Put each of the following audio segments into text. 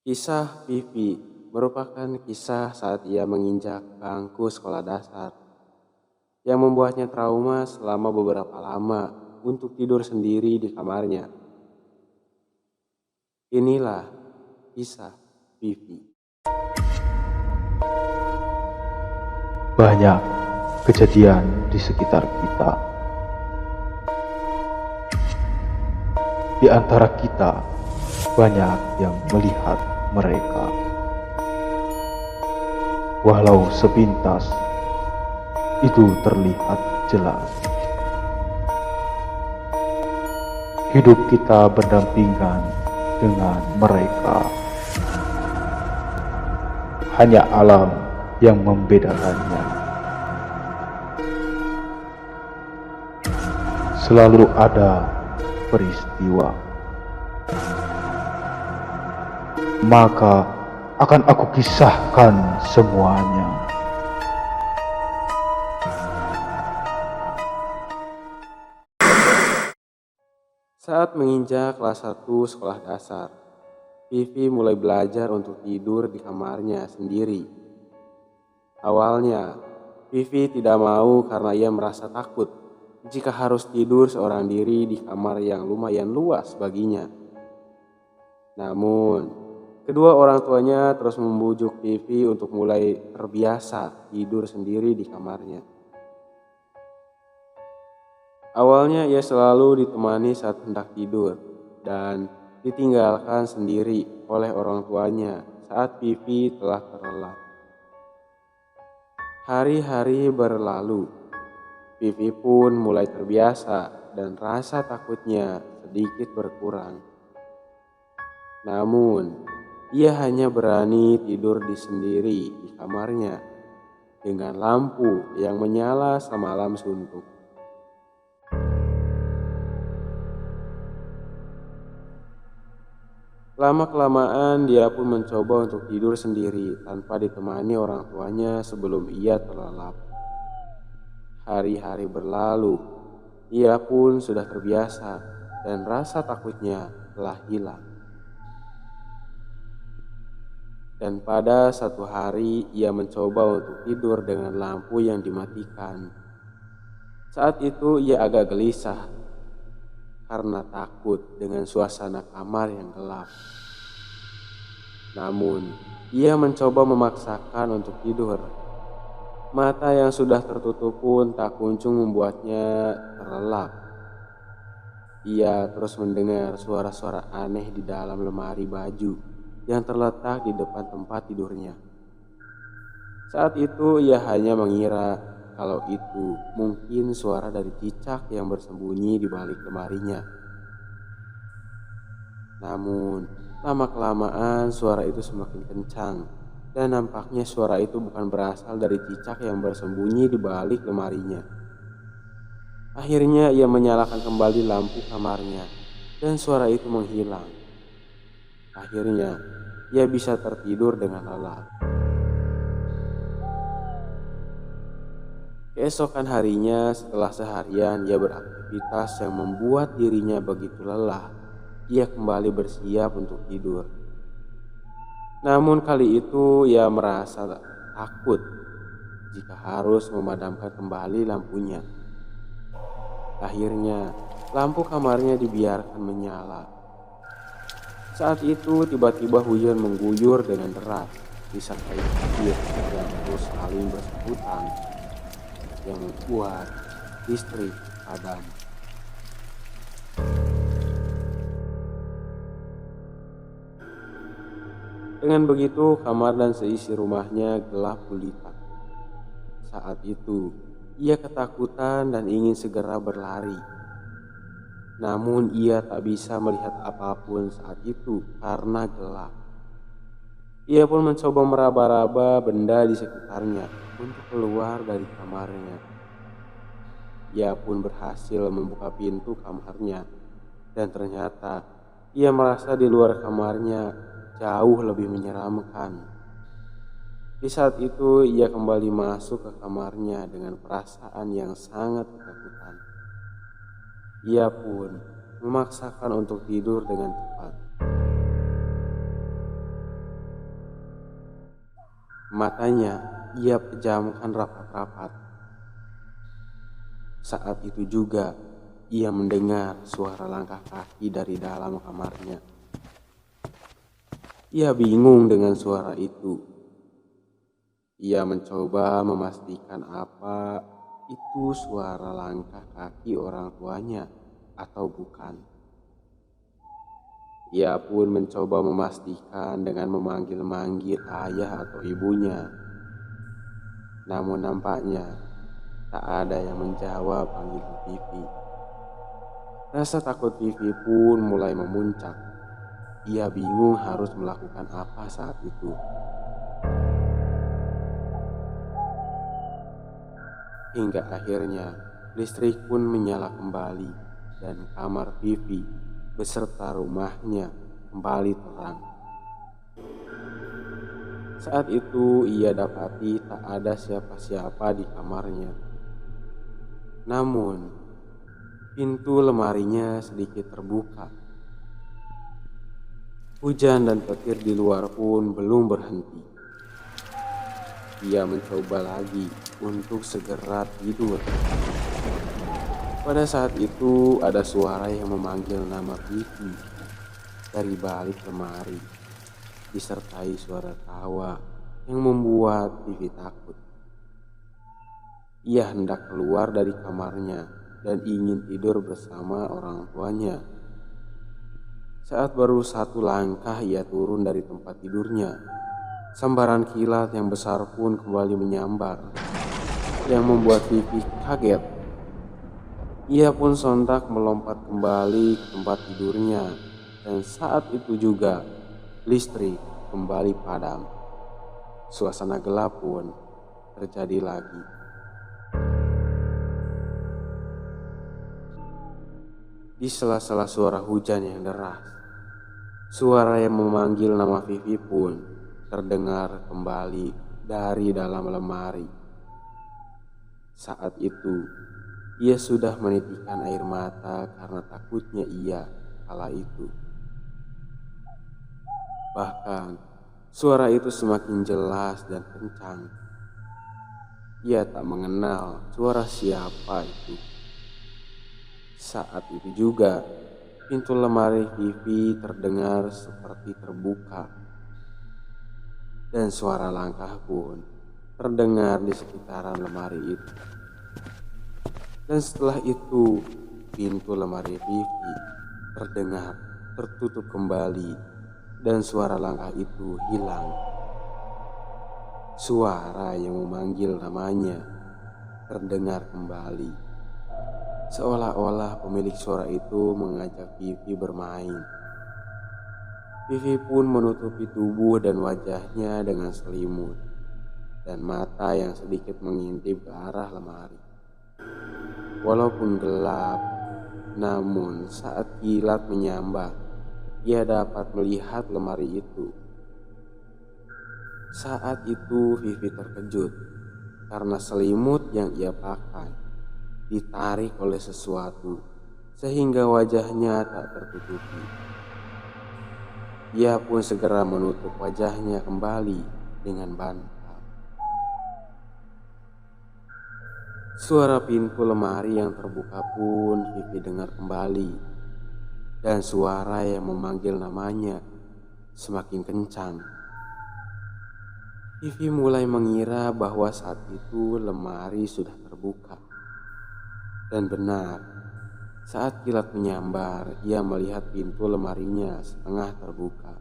Kisah Vivi merupakan kisah saat ia menginjak bangku sekolah dasar yang membuatnya trauma selama beberapa lama untuk tidur sendiri di kamarnya. Inilah kisah Vivi. Banyak kejadian di sekitar kita. Di antara kita, banyak yang melihat mereka. Walau sepintas, itu terlihat jelas. Hidup kita berdampingan dengan mereka. Hanya alam yang membedakannya. Selalu ada peristiwa. Maka akan aku kisahkan semuanya. Saat menginjak kelas 1 sekolah dasar, Vivi mulai belajar untuk tidur di kamarnya sendiri. Awalnya, Vivi tidak mau karena ia merasa takut jika harus tidur seorang diri di kamar yang lumayan luas baginya. Namun, kedua orang tuanya terus membujuk Vivi untuk mulai terbiasa tidur sendiri di kamarnya. Awalnya ia selalu ditemani saat hendak tidur dan ditinggalkan sendiri oleh orang tuanya saat Vivi telah terlelap. Hari-hari berlalu, Vivi pun mulai terbiasa dan rasa takutnya sedikit berkurang. Namun, ia hanya berani tidur sendiri di kamarnya dengan lampu yang menyala semalam suntuk. Lama-kelamaan dia pun mencoba untuk tidur sendiri tanpa ditemani orang tuanya sebelum ia terlelap. Hari-hari berlalu, ia pun sudah terbiasa dan rasa takutnya telah hilang. Dan pada satu hari ia mencoba untuk tidur dengan lampu yang dimatikan. Saat itu ia agak gelisah karena takut dengan suasana kamar yang gelap. Namun, ia mencoba memaksakan untuk tidur. Mata yang sudah tertutup pun tak kunjung membuatnya terlelap. Ia terus mendengar suara-suara aneh di dalam lemari baju yang terletak di depan tempat tidurnya. Saat itu ia hanya mengira kalau itu mungkin suara dari cicak yang bersembunyi di balik lemarinya. Namun, lama-kelamaan suara itu semakin kencang dan nampaknya suara itu bukan berasal dari cicak yang bersembunyi di balik lemarinya. Akhirnya ia menyalakan kembali lampu kamarnya dan suara itu menghilang. Akhirnya ia bisa tertidur dengan lelap. Keesokan harinya setelah seharian ia beraktivitas yang membuat dirinya begitu lelah, ia kembali bersiap untuk tidur. Namun kali itu ia merasa takut jika harus memadamkan kembali lampunya. Akhirnya lampu kamarnya dibiarkan menyala. Saat itu tiba-tiba hujan mengguyur dengan deras disertai petir yang terus saling bersahutan yang membuat listrik padam. Dengan begitu kamar dan seisi rumahnya gelap gulita. Saat itu ia ketakutan dan ingin segera berlari. Namun ia tak bisa melihat apapun saat itu karena gelap. Ia pun mencoba meraba-raba benda di sekitarnya untuk keluar dari kamarnya. Ia pun berhasil membuka pintu kamarnya dan ternyata ia merasa di luar kamarnya jauh lebih menyeramkan. Di saat itu ia kembali masuk ke kamarnya dengan perasaan yang sangat ketakutan. Ia pun memaksakan untuk tidur dengan cepat. Matanya ia pejamkan rapat-rapat. Saat itu juga ia mendengar suara langkah kaki dari dalam kamarnya. Ia bingung dengan suara itu. Ia mencoba memastikan apa itu suara langkah kaki orang tuanya atau bukan. Ia pun mencoba memastikan dengan memanggil-manggil ayah atau ibunya. Namun nampaknya tak ada yang menjawab panggilan Vivi. Rasa takut Vivi pun mulai memuncak. Ia bingung harus melakukan apa saat itu. Hingga akhirnya listrik pun menyala kembali dan kamar Vivi beserta rumahnya kembali terang. Saat itu ia dapati tak ada siapa-siapa di kamarnya. Namun pintu lemarinya sedikit terbuka. Hujan dan petir di luar pun belum berhenti. Ia mencoba lagi untuk segera tidur. Pada saat itu ada suara yang memanggil nama Vivi dari balik lemari, disertai suara tawa yang membuat Vivi takut. Ia hendak keluar dari kamarnya dan ingin tidur bersama orang tuanya. Saat baru satu langkah ia turun dari tempat tidurnya, sambaran kilat yang besar pun kembali menyambar, yang membuat Vivi kaget. Ia pun sontak melompat kembali ke tempat tidurnya, dan saat itu juga listrik kembali padam. Suasana gelap pun terjadi lagi. Di sela-sela suara hujan yang deras, suara yang memanggil nama Vivi pun terdengar kembali dari dalam lemari. Saat itu, ia sudah menitikkan air mata karena takutnya ia kala itu. Bahkan, suara itu semakin jelas dan kencang. Ia tak mengenal suara siapa itu. Saat itu juga, pintu lemari Vivi terdengar seperti terbuka. Dan suara langkah pun terdengar di sekitaran lemari itu. Dan setelah itu, pintu lemari Vivi terdengar tertutup kembali dan suara langkah itu hilang. Suara yang memanggil namanya terdengar kembali. Seolah-olah pemilik suara itu mengajak Vivi bermain. Vivi pun menutupi tubuh dan wajahnya dengan selimut dan mata yang sedikit mengintip ke arah lemari. Walaupun gelap, namun saat kilat menyambar, ia dapat melihat lemari itu. Saat itu Vivi terkejut karena selimut yang ia pakai ditarik oleh sesuatu sehingga wajahnya tak tertutupi. Ia pun segera menutup wajahnya kembali dengan bantal. Suara pintu lemari yang terbuka pun Vivi dengar kembali, dan suara yang memanggil namanya semakin kencang. Vivi mulai mengira bahwa saat itu lemari sudah terbuka. Dan benar, saat kilat menyambar, ia melihat pintu lemarinya setengah terbuka.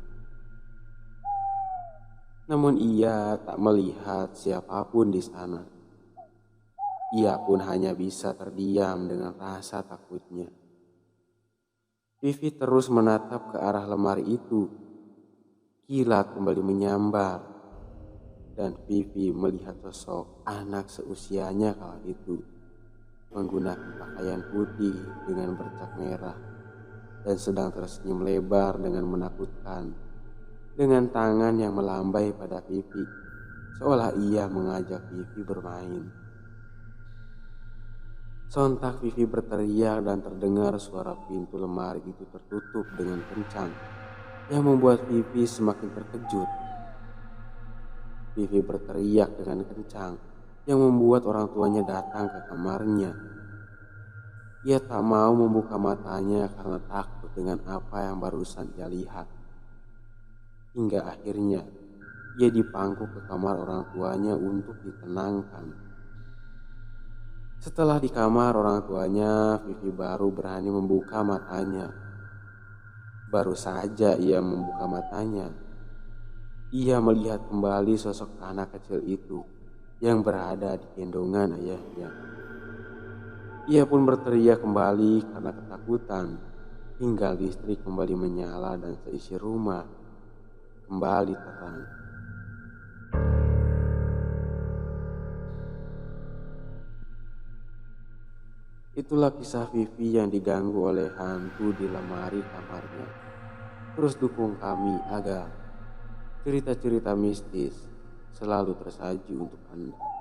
Namun ia tak melihat siapapun di sana. Ia pun hanya bisa terdiam dengan rasa takutnya. Vivi terus menatap ke arah lemari itu. Kilat kembali menyambar, dan Vivi melihat sosok anak seusianya kala itu, menggunakan pakaian putih dengan bercak merah dan sedang tersenyum lebar dengan menakutkan, dengan tangan yang melambai pada Vivi, seolah ia mengajak Vivi bermain. Sontak Vivi berteriak dan terdengar suara pintu lemari itu tertutup dengan kencang, yang membuat Vivi semakin terkejut. Vivi berteriak dengan kencang yang membuat orang tuanya datang ke kamarnya. Ia tak mau membuka matanya karena takut dengan apa yang barusan ia lihat. Hingga akhirnya ia dipangku ke kamar orang tuanya untuk ditenangkan. Setelah di kamar orang tuanya, Vivi baru berani membuka matanya. Baru saja ia membuka matanya, ia melihat kembali sosok anak kecil itu yang berada di gendongan ayahnya. Ia pun berteriak kembali karena ketakutan, hingga listrik kembali menyala dan seisi rumah kembali terang. Itulah kisah Vivi yang diganggu oleh hantu di lemari kamarnya. Terus dukung kami agar cerita-cerita mistis selalu tersaji untuk Anda.